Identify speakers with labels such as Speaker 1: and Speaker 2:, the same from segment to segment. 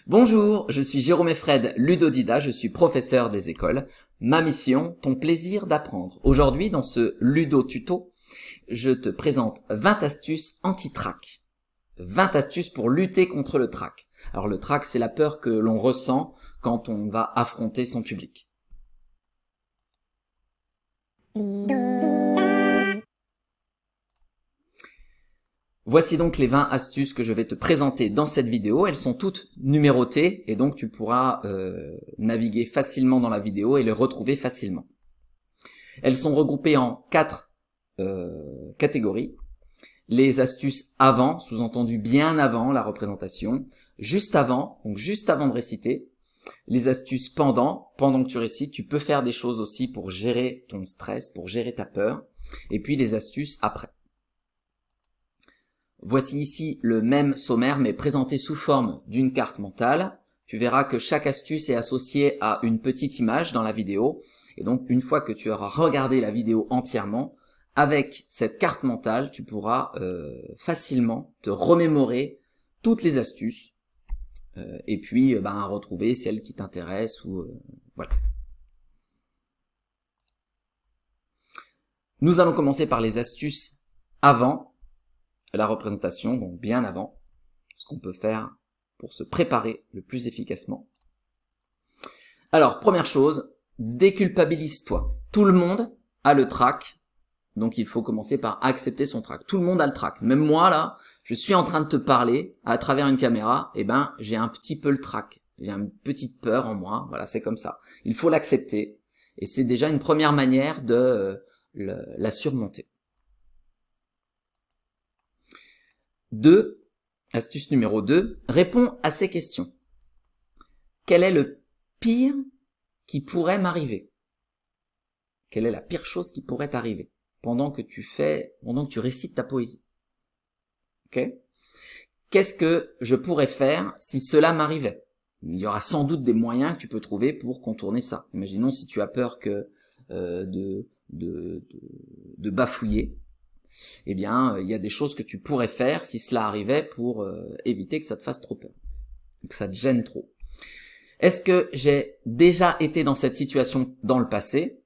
Speaker 1: Bonjour, je suis Jérôme Effred, ludodida, je suis professeur des écoles. Ma mission, ton plaisir d'apprendre. Aujourd'hui, dans ce ludo-tuto, je te présente 20 astuces anti-trac. 20 astuces pour lutter contre le trac. Alors le trac, c'est la peur que l'on ressent quand on va affronter son public. Voici donc les 20 astuces que je vais te présenter dans cette vidéo. Elles sont toutes numérotées et donc tu pourras naviguer facilement dans la vidéo et les retrouver facilement. Elles sont regroupées en 4 catégories. Les astuces avant, sous-entendu bien avant la représentation, juste avant, donc juste avant de réciter. Les astuces pendant que tu récites, tu peux faire des choses aussi pour gérer ton stress, pour gérer ta peur. Et puis les astuces après. Voici ici le même sommaire mais présenté sous forme d'une carte mentale. Tu verras que chaque astuce est associée à une petite image dans la vidéo. Et donc une fois que tu auras regardé la vidéo entièrement, avec cette carte mentale, tu pourras facilement te remémorer toutes les astuces et puis retrouver celles qui t'intéressent ou voilà. Nous allons commencer par les astuces avant la représentation, donc bien avant, ce qu'on peut faire pour se préparer le plus efficacement. Alors, première chose, déculpabilise-toi. Tout le monde a le trac, donc il faut commencer par accepter son trac. Tout le monde a le trac. Même moi, là, je suis en train de te parler à travers une caméra, j'ai un petit peu le trac. J'ai une petite peur en moi, voilà, c'est comme ça. Il faut l'accepter, et c'est déjà une première manière de la surmonter. 2, astuce numéro 2, réponds à ces questions. Quel est le pire qui pourrait m'arriver? Quelle est la pire chose qui pourrait t'arriver pendant que tu récites ta poésie? Ok? Qu'est-ce que je pourrais faire si cela m'arrivait? Il y aura sans doute des moyens que tu peux trouver pour contourner ça. Imaginons si tu as peur de bafouiller. Eh bien, il y a des choses que tu pourrais faire si cela arrivait pour éviter que ça te fasse trop peur, que ça te gêne trop. Est-ce que j'ai déjà été dans cette situation dans le passé?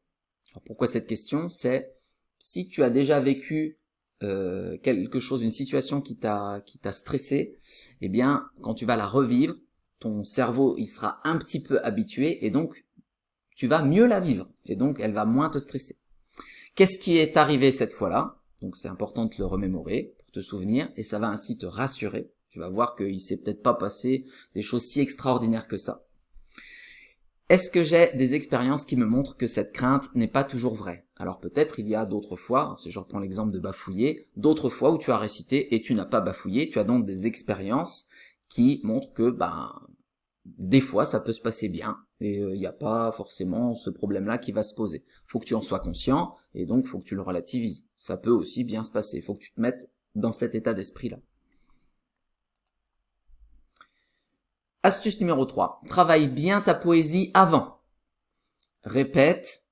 Speaker 1: Alors, pourquoi cette question? C'est si tu as déjà vécu quelque chose, une situation qui t'a stressé, eh bien, quand tu vas la revivre, ton cerveau il sera un petit peu habitué et donc tu vas mieux la vivre et donc elle va moins te stresser. Qu'est-ce qui est arrivé cette fois-là? Donc c'est important de te le remémorer, pour te souvenir, et ça va ainsi te rassurer. Tu vas voir qu'il s'est peut-être pas passé des choses si extraordinaires que ça. Est-ce que j'ai des expériences qui me montrent que cette crainte n'est pas toujours vraie? Alors peut-être il y a d'autres fois, si je reprends l'exemple de bafouiller, d'autres fois où tu as récité et tu n'as pas bafouillé, tu as donc des expériences qui montrent que des fois ça peut se passer bien et il n'y a pas forcément ce problème-là qui va se poser. Faut que tu en sois conscient et donc faut que tu le relativises. Ça peut aussi bien se passer, faut que tu te mettes dans cet état d'esprit-là. Astuce numéro 3, travaille bien ta poésie avant. Répète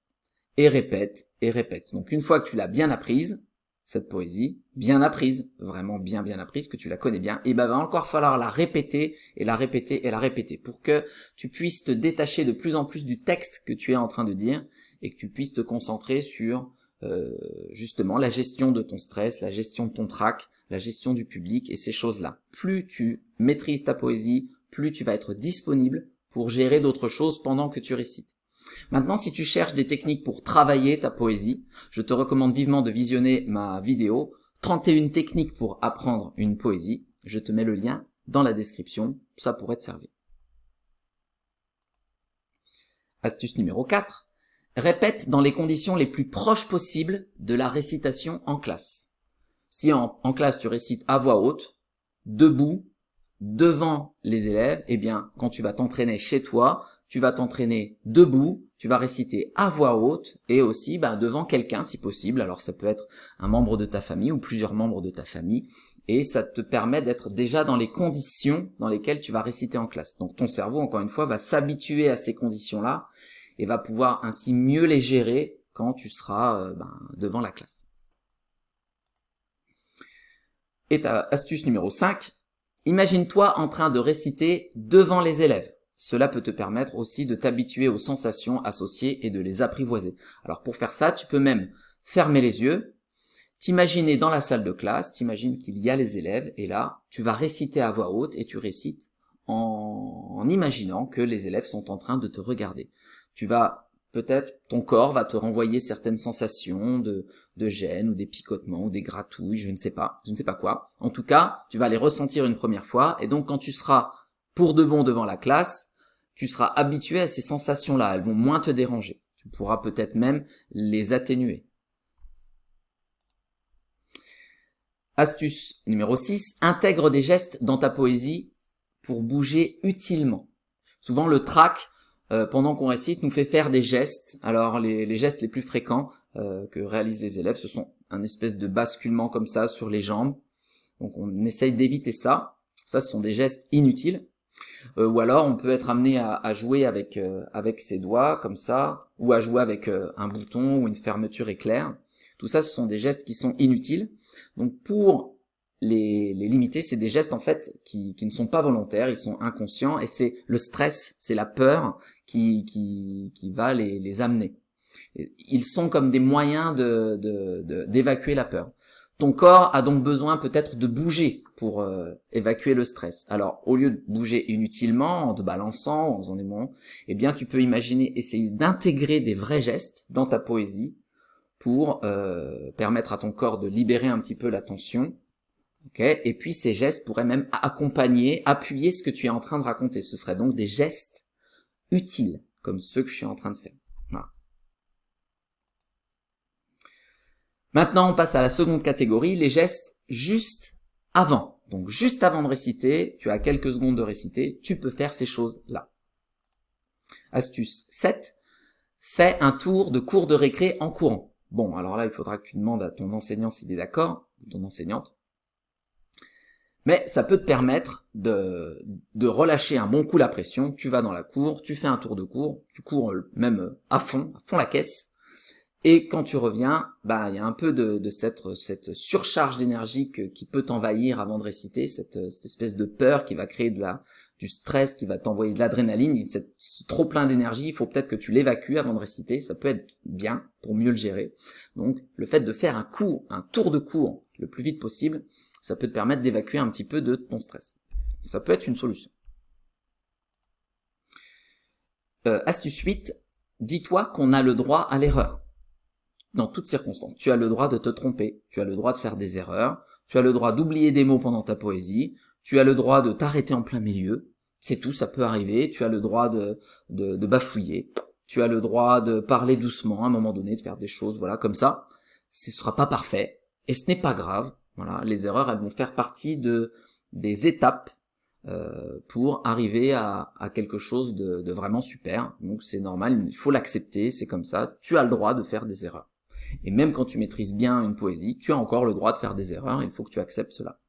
Speaker 1: et répète et répète. Donc une fois que tu l'as bien apprise, cette poésie, bien apprise, vraiment bien apprise, que tu la connais bien, et va encore falloir la répéter et la répéter et la répéter pour que tu puisses te détacher de plus en plus du texte que tu es en train de dire et que tu puisses te concentrer sur justement la gestion de ton stress, la gestion de ton trac, la gestion du public et ces choses-là. Plus tu maîtrises ta poésie, plus tu vas être disponible pour gérer d'autres choses pendant que tu récites. Maintenant, si tu cherches des techniques pour travailler ta poésie, je te recommande vivement de visionner ma vidéo 31 techniques pour apprendre une poésie. Je te mets le lien dans la description, ça pourrait te servir. Astuce numéro 4. Répète dans les conditions les plus proches possibles de la récitation en classe. Si en classe tu récites à voix haute, debout, devant les élèves, eh bien, quand tu vas t'entraîner chez toi, tu vas t'entraîner debout, tu vas réciter à voix haute et aussi devant quelqu'un si possible. Alors ça peut être un membre de ta famille ou plusieurs membres de ta famille et ça te permet d'être déjà dans les conditions dans lesquelles tu vas réciter en classe. Donc ton cerveau, encore une fois, va s'habituer à ces conditions-là et va pouvoir ainsi mieux les gérer quand tu seras devant la classe. Et ta astuce numéro 5, Imagine-toi en train de réciter devant les élèves. Cela peut te permettre aussi de t'habituer aux sensations associées et de les apprivoiser. Alors pour faire ça, tu peux même fermer les yeux, t'imaginer dans la salle de classe, t'imagines qu'il y a les élèves et là, tu vas réciter à voix haute et tu récites en imaginant que les élèves sont en train de te regarder. Tu vas peut-être, ton corps va te renvoyer certaines sensations de gêne ou des picotements ou des gratouilles, je ne sais pas quoi. En tout cas, tu vas les ressentir une première fois et donc quand tu seras pour de bon devant la classe, tu seras habitué à ces sensations-là, elles vont moins te déranger. Tu pourras peut-être même les atténuer. Astuce numéro 6, intègre des gestes dans ta poésie pour bouger utilement. Souvent le trac, pendant qu'on récite, nous fait faire des gestes. Alors les gestes les plus fréquents que réalisent les élèves, ce sont un espèce de basculement comme ça sur les jambes. Donc on essaye d'éviter ça. Ça, ce sont des gestes inutiles. Ou alors on peut être amené à jouer avec ses doigts comme ça, ou à jouer avec un bouton ou une fermeture éclair. Tout ça, ce sont des gestes qui sont inutiles. Donc pour les limiter, c'est des gestes en fait qui ne sont pas volontaires, ils sont inconscients et c'est le stress, c'est la peur qui va les amener. Ils sont comme des moyens d'évacuer la peur. Ton corps a donc besoin peut-être de bouger pour évacuer le stress. Alors, au lieu de bouger inutilement, en te balançant, en faisant des mouvements, eh bien, tu peux imaginer essayer d'intégrer des vrais gestes dans ta poésie pour permettre à ton corps de libérer un petit peu la tension. Okay, et puis ces gestes pourraient même accompagner, appuyer ce que tu es en train de raconter. Ce seraient donc des gestes utiles, comme ceux que je suis en train de faire. Voilà. Maintenant, on passe à la seconde catégorie, les gestes juste avant. Donc juste avant de réciter, tu as quelques secondes de réciter, tu peux faire ces choses-là. Astuce 7, fais un tour de cours de récré en courant. Bon, alors là, il faudra que tu demandes à ton enseignant s'il est d'accord, ou ton enseignante. Mais ça peut te permettre de relâcher un bon coup la pression. Tu vas dans la cour, tu fais un tour de cours, tu cours même à fond la caisse. Et quand tu reviens, bah il y a un peu de cette surcharge d'énergie qui peut t'envahir avant de réciter, cette espèce de peur qui va créer du stress, qui va t'envoyer de l'adrénaline, ce trop plein d'énergie, il faut peut-être que tu l'évacues avant de réciter, ça peut être bien pour mieux le gérer. Donc le fait de faire un tour de cours le plus vite possible, ça peut te permettre d'évacuer un petit peu de ton stress. Ça peut être une solution. Astuce 8, dis-toi qu'on a le droit à l'erreur. Dans toutes circonstances, tu as le droit de te tromper, tu as le droit de faire des erreurs, tu as le droit d'oublier des mots pendant ta poésie, tu as le droit de t'arrêter en plein milieu, c'est tout, ça peut arriver, tu as le droit de bafouiller, tu as le droit de parler doucement à un moment donné, de faire des choses, voilà, comme ça, ce sera pas parfait, et ce n'est pas grave, voilà, les erreurs, elles vont faire partie des étapes pour arriver à quelque chose de vraiment super, donc c'est normal, il faut l'accepter, c'est comme ça, tu as le droit de faire des erreurs. Et même quand tu maîtrises bien une poésie, tu as encore le droit de faire des erreurs, il faut que tu acceptes cela.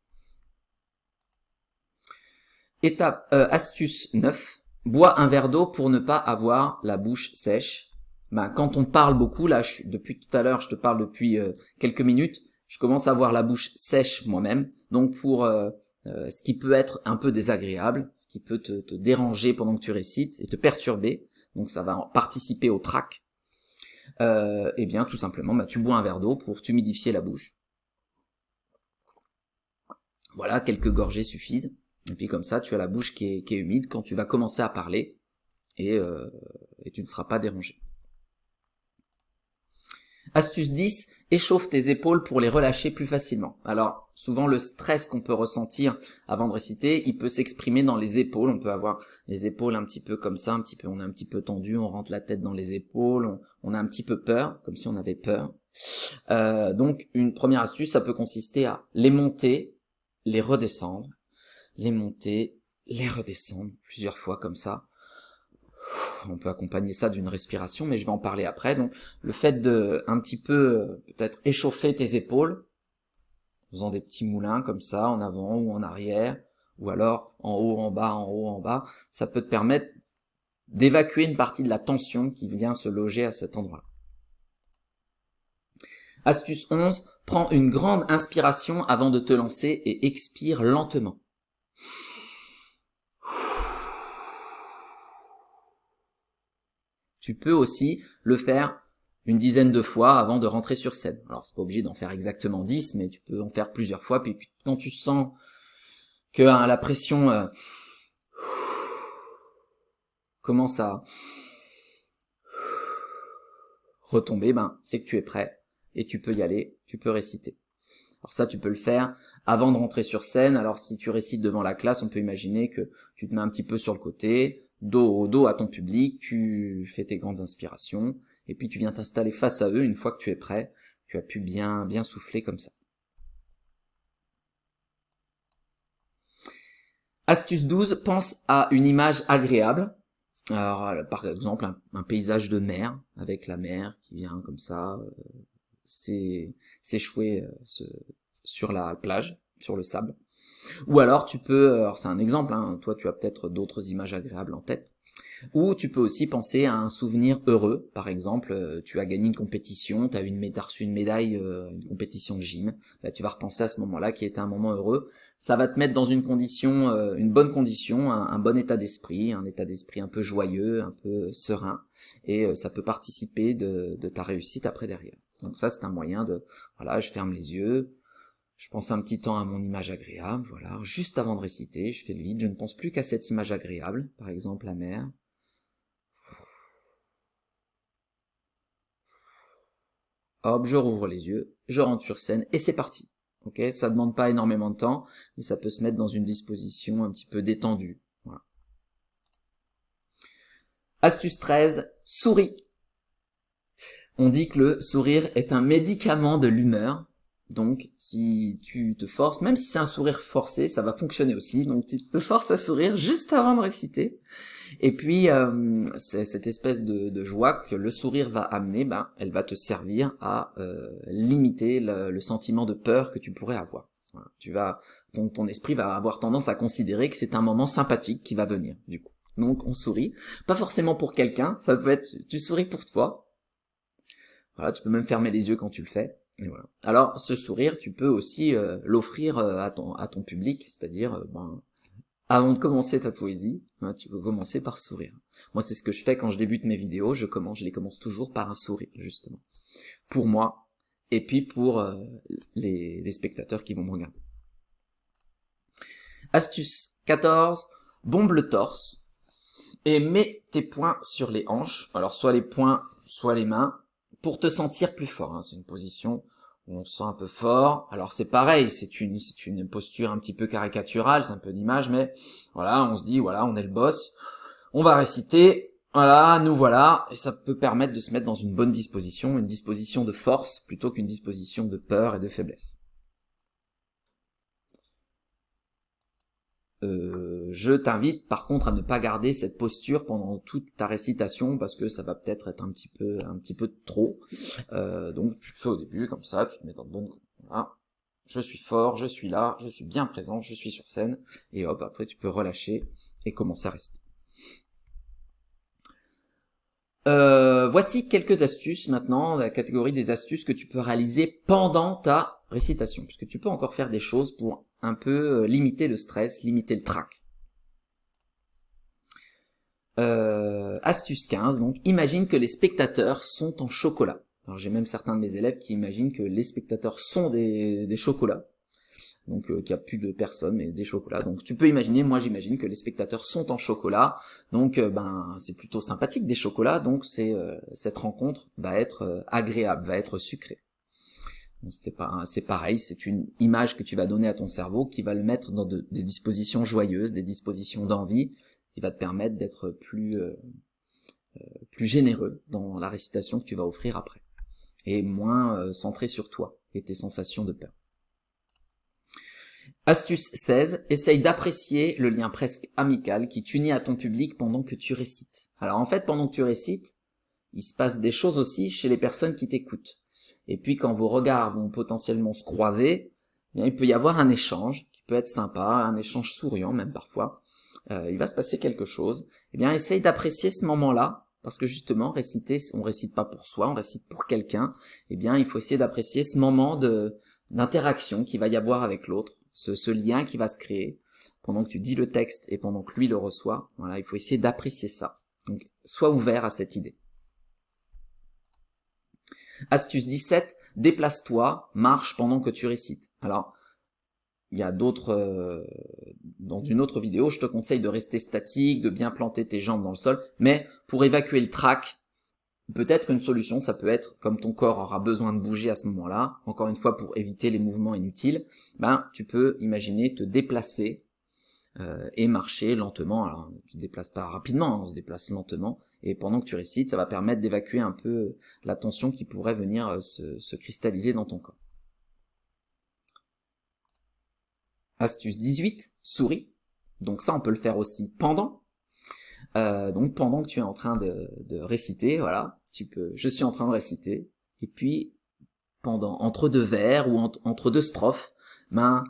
Speaker 1: Astuce 9, bois un verre d'eau pour ne pas avoir la bouche sèche. Quand on parle beaucoup, là, depuis tout à l'heure, je te parle depuis quelques minutes, je commence à avoir la bouche sèche moi-même, donc pour ce qui peut être un peu désagréable, ce qui peut te déranger pendant que tu récites et te perturber, donc ça va participer au trac. Eh bien tout simplement tu bois un verre d'eau pour t'humidifier la bouche. Voilà, quelques gorgées suffisent, et puis comme ça tu as la bouche qui est humide quand tu vas commencer à parler, et tu ne seras pas dérangé. Astuce 10, échauffe tes épaules pour les relâcher plus facilement. Alors, souvent le stress qu'on peut ressentir avant de réciter, il peut s'exprimer dans les épaules. On peut avoir les épaules un petit peu comme ça, on est un petit peu tendu, on rentre la tête dans les épaules, on a un petit peu peur, comme si on avait peur. Donc, une première astuce, ça peut consister à les monter, les redescendre, les monter, les redescendre, plusieurs fois comme ça. On peut accompagner ça d'une respiration, mais je vais en parler après. Donc, le fait de un petit peu peut-être échauffer tes épaules, en faisant des petits moulins comme ça, en avant ou en arrière, ou alors en haut, en bas, en haut, en bas, ça peut te permettre d'évacuer une partie de la tension qui vient se loger à cet endroit-là. Astuce 11, prends une grande inspiration avant de te lancer et expire lentement. Tu peux aussi le faire une dizaine de fois avant de rentrer sur scène. Alors, c'est pas obligé d'en faire exactement 10, mais tu peux en faire plusieurs fois. Puis quand tu sens que la pression commence à retomber, c'est que tu es prêt et tu peux y aller, tu peux réciter. Alors ça, tu peux le faire avant de rentrer sur scène. Alors si tu récites devant la classe, on peut imaginer que tu te mets un petit peu sur le côté, dos au dos à ton public, tu fais tes grandes inspirations, et puis tu viens t'installer face à eux une fois que tu es prêt. Tu as pu bien souffler comme ça. Astuce 12, pense à une image agréable. Alors, par exemple, un paysage de mer, avec la mer qui vient comme ça s'échouer sur la plage, sur le sable. Ou alors tu peux, alors c'est un exemple, toi tu as peut-être d'autres images agréables en tête, ou tu peux aussi penser à un souvenir heureux. Par exemple, tu as gagné une compétition, tu as reçu une médaille, une compétition de gym, tu vas repenser à ce moment-là qui était un moment heureux. Ça va te mettre dans une condition, une bonne condition, un bon état d'esprit, un état d'esprit un peu joyeux, un peu serein, et ça peut participer de ta réussite après derrière. Donc ça, c'est un moyen de, voilà, je ferme les yeux, je pense un petit temps à mon image agréable, voilà, juste avant de réciter, je fais le vide, je ne pense plus qu'à cette image agréable, par exemple la mer. Hop, je rouvre les yeux, je rentre sur scène, et c'est parti. Ok, ça demande pas énormément de temps, mais ça peut se mettre dans une disposition un petit peu détendue. Voilà. Astuce 13, souris. On dit que le sourire est un médicament de l'humeur. Donc, si tu te forces, même si c'est un sourire forcé, ça va fonctionner aussi. Donc, tu te forces à sourire juste avant de réciter. Et puis, c'est cette espèce de joie que le sourire va amener, elle va te servir à limiter le sentiment de peur que tu pourrais avoir. Voilà. Ton esprit va avoir tendance à considérer que c'est un moment sympathique qui va venir, du coup. Donc, on sourit. Pas forcément pour quelqu'un, ça peut être, tu souris pour toi. Voilà, tu peux même fermer les yeux quand tu le fais. Et voilà. Alors, ce sourire, tu peux aussi l'offrir à ton public, c'est-à-dire, avant de commencer ta poésie, tu peux commencer par sourire. Moi, c'est ce que je fais quand je débute mes vidéos, je les commence toujours par un sourire, justement. Pour moi, et puis pour les spectateurs qui vont me regarder. Astuce 14, bombe le torse, et mets tes poings sur les hanches, alors soit les poings, soit les mains, pour te sentir plus fort. C'est une position où on se sent un peu fort. Alors c'est pareil, c'est une posture un petit peu caricaturale, c'est un peu d'image, mais voilà, on se dit, voilà, on est le boss, on va réciter, voilà, nous voilà, et ça peut permettre de se mettre dans une bonne disposition, une disposition de force, plutôt qu'une disposition de peur et de faiblesse. Je t'invite par contre à ne pas garder cette posture pendant toute ta récitation parce que ça va peut-être être un petit peu trop. Donc tu fais au début comme ça, tu te mets dans de bonnes... Voilà. Je suis fort, je suis là, je suis bien présent, je suis sur scène, et hop, après tu peux relâcher et commencer à réciter. Voici quelques astuces maintenant, la catégorie des astuces que tu peux réaliser pendant ta récitation, puisque tu peux encore faire des choses pour un peu limiter le stress, limiter le trac. Astuce 15, donc imagine que les spectateurs sont en chocolat. Alors j'ai même certains de mes élèves qui imaginent que les spectateurs sont des chocolats, donc qu'il n'y a plus de personnes mais des chocolats. Donc tu peux imaginer, moi j'imagine que les spectateurs sont en chocolat, donc c'est plutôt sympathique des chocolats, donc cette rencontre va être agréable, va être sucrée. Donc c'est pareil, c'est une image que tu vas donner à ton cerveau qui va le mettre dans des dispositions joyeuses, des dispositions d'envie, qui va te permettre d'être plus généreux dans la récitation que tu vas offrir après, et moins centré sur toi et tes sensations de peur. Astuce 16, essaye d'apprécier le lien presque amical qui t'unit à ton public pendant que tu récites. Alors en fait, pendant que tu récites, il se passe des choses aussi chez les personnes qui t'écoutent. Et puis quand vos regards vont potentiellement se croiser, il peut y avoir un échange qui peut être sympa, un échange souriant même parfois. Il va se passer quelque chose. Essaye d'apprécier ce moment-là, parce que justement, réciter, on récite pas pour soi, on récite pour quelqu'un. Il faut essayer d'apprécier ce moment d'interaction qu'il va y avoir avec l'autre, ce lien qui va se créer. pendant que tu dis le texte et pendant que lui le reçoit. Voilà, il faut essayer d'apprécier ça. Donc, sois ouvert à cette idée. Astuce 17, déplace-toi, marche pendant que tu récites. Alors, il y a d'autres... dans une autre vidéo, je te conseille de rester statique, de bien planter tes jambes dans le sol, mais pour évacuer le trac, peut-être une solution, ça peut être, comme ton corps aura besoin de bouger à ce moment-là, encore une fois pour éviter les mouvements inutiles, ben tu peux imaginer te déplacer et marcher lentement. Alors tu te déplaces pas rapidement, on se déplace lentement, et pendant que tu récites, ça va permettre d'évacuer un peu la tension qui pourrait venir se cristalliser dans ton corps. Astuce 18, souris. Donc ça, on peut le faire aussi pendant. Donc pendant que tu es en train de réciter, voilà, je suis en train de réciter, et puis entre deux vers ou entre deux strophes, ben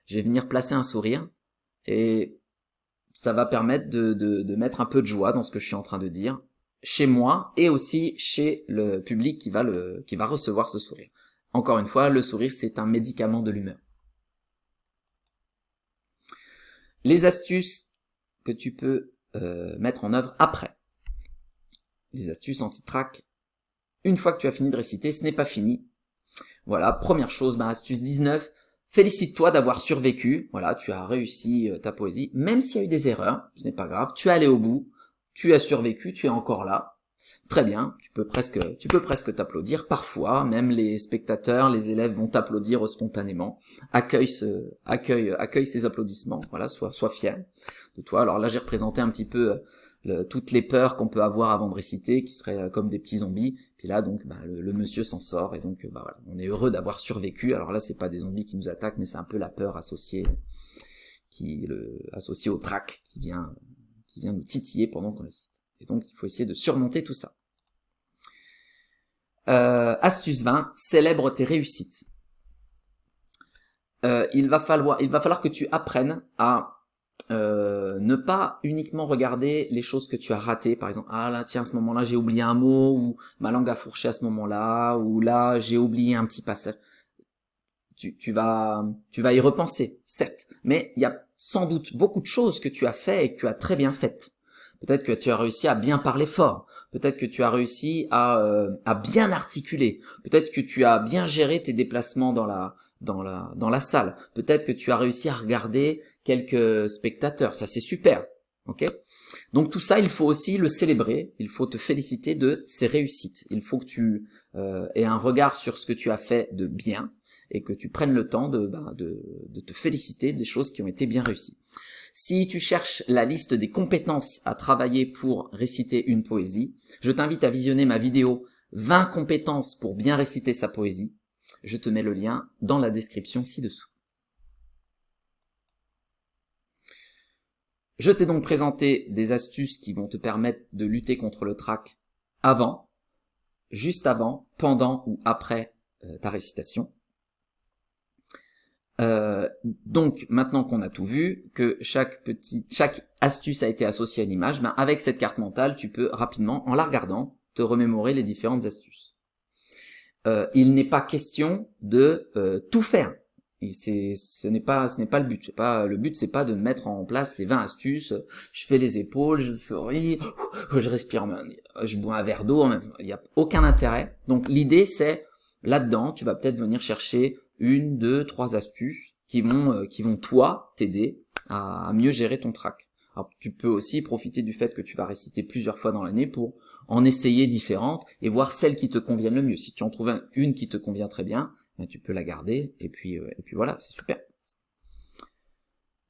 Speaker 1: je vais venir placer un sourire, et ça va permettre de mettre un peu de joie dans ce que je suis en train de dire, chez moi et aussi chez le public qui va recevoir ce sourire. Encore une fois, le sourire, c'est un médicament de l'humeur. Les astuces que tu peux mettre en œuvre après. Les astuces anti-trac. Une fois que tu as fini de réciter, ce n'est pas fini. Voilà, première chose, astuce 19, félicite-toi d'avoir survécu. Voilà, tu as réussi ta poésie, même s'il y a eu des erreurs, ce n'est pas grave, tu es allé au bout, tu as survécu, tu es encore là. Très bien, tu peux presque t'applaudir. Parfois, même les spectateurs, les élèves vont t'applaudir spontanément. Accueille ces applaudissements. Voilà, sois fier de toi. Alors là, j'ai représenté un petit peu toutes les peurs qu'on peut avoir avant de réciter, qui seraient comme des petits zombies. Puis là, donc, le monsieur s'en sort, et donc, voilà, on est heureux d'avoir survécu. Alors là, c'est pas des zombies qui nous attaquent, mais c'est un peu la peur associée au trac qui vient nous titiller pendant qu'on récite. Et donc, il faut essayer de surmonter tout ça. Astuce 20, célèbre tes réussites. Il va falloir que tu apprennes à ne pas uniquement regarder les choses que tu as ratées. Par exemple, ah là, tiens, à ce moment-là, j'ai oublié un mot, ou ma langue a fourché à ce moment-là, ou là, j'ai oublié un petit passage. Tu vas y repenser, certes, mais il y a sans doute beaucoup de choses que tu as fait et que tu as très bien faites. Peut-être que tu as réussi à bien parler fort. Peut-être que tu as réussi à bien articuler. Peut-être que tu as bien géré tes déplacements dans la salle. Peut-être que tu as réussi à regarder quelques spectateurs. Ça, c'est super. Ok ? Donc tout ça, il faut aussi le célébrer. Il faut te féliciter de ces réussites. Il faut que tu aies un regard sur ce que tu as fait de bien et que tu prennes le temps de te féliciter des choses qui ont été bien réussies. Si tu cherches la liste des compétences à travailler pour réciter une poésie, je t'invite à visionner ma vidéo 20 compétences pour bien réciter sa poésie. Je te mets le lien dans la description ci-dessous. Je t'ai donc présenté des astuces qui vont te permettre de lutter contre le trac avant, juste avant, pendant ou après ta récitation. Donc maintenant qu'on a tout vu, que chaque astuce a été associée à une image, avec cette carte mentale, tu peux rapidement, en la regardant, te remémorer les différentes astuces. Il n'est pas question de tout faire. Ce n'est pas le but. Le but, c'est pas de mettre en place les 20 astuces. Je fais les épaules, je souris, je respire, je bois un verre d'eau. Il n'y a aucun intérêt. Donc l'idée, c'est là-dedans, tu vas peut-être venir chercher 1, 2, 3 astuces qui vont toi t'aider à mieux gérer ton trac. Alors, tu peux aussi profiter du fait que tu vas réciter plusieurs fois dans l'année pour en essayer différentes et voir celles qui te conviennent le mieux. Si tu en trouves une qui te convient très bien, tu peux la garder et puis voilà, c'est super.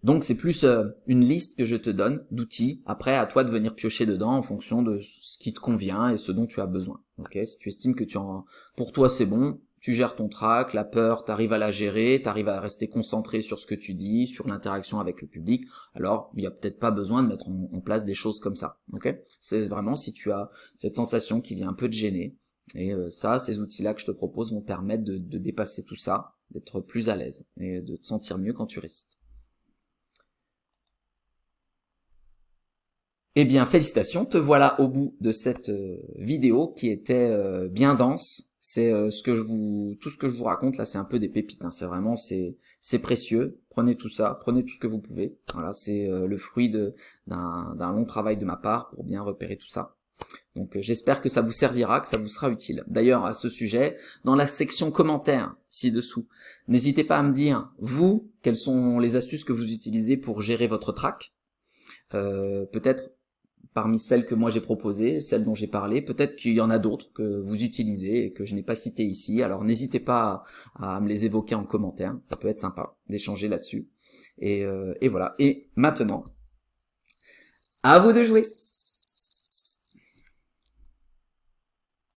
Speaker 1: Donc c'est plus une liste que je te donne d'outils. Après, à toi de venir piocher dedans en fonction de ce qui te convient et ce dont tu as besoin. Ok, si tu estimes que pour toi c'est bon, tu gères ton trac, la peur, t'arrives à la gérer, t'arrives à rester concentré sur ce que tu dis, sur l'interaction avec le public, alors il n'y a peut-être pas besoin de mettre en place des choses comme ça. Ok, c'est vraiment si tu as cette sensation qui vient un peu te gêner. Et ces outils-là que je te propose vont permettre de dépasser tout ça, d'être plus à l'aise et de te sentir mieux quand tu récites. Eh bien, félicitations, te voilà au bout de cette vidéo qui était bien dense. C'est tout ce que je vous raconte là, c'est un peu des pépites. Hein. C'est précieux. prenez tout ça, prenez tout ce que vous pouvez. Voilà, c'est le fruit d'un long travail de ma part pour bien repérer tout ça. Donc j'espère que ça vous servira, que ça vous sera utile. D'ailleurs, à ce sujet, dans la section commentaires ci-dessous, n'hésitez pas à me dire, vous, quelles sont les astuces que vous utilisez pour gérer votre trac. Peut-être parmi celles que moi j'ai proposées, celles dont j'ai parlé, peut-être qu'il y en a d'autres que vous utilisez et que je n'ai pas citées ici. Alors n'hésitez pas à me les évoquer en commentaire, ça peut être sympa d'échanger là-dessus. Et voilà. Et maintenant, à vous de jouer!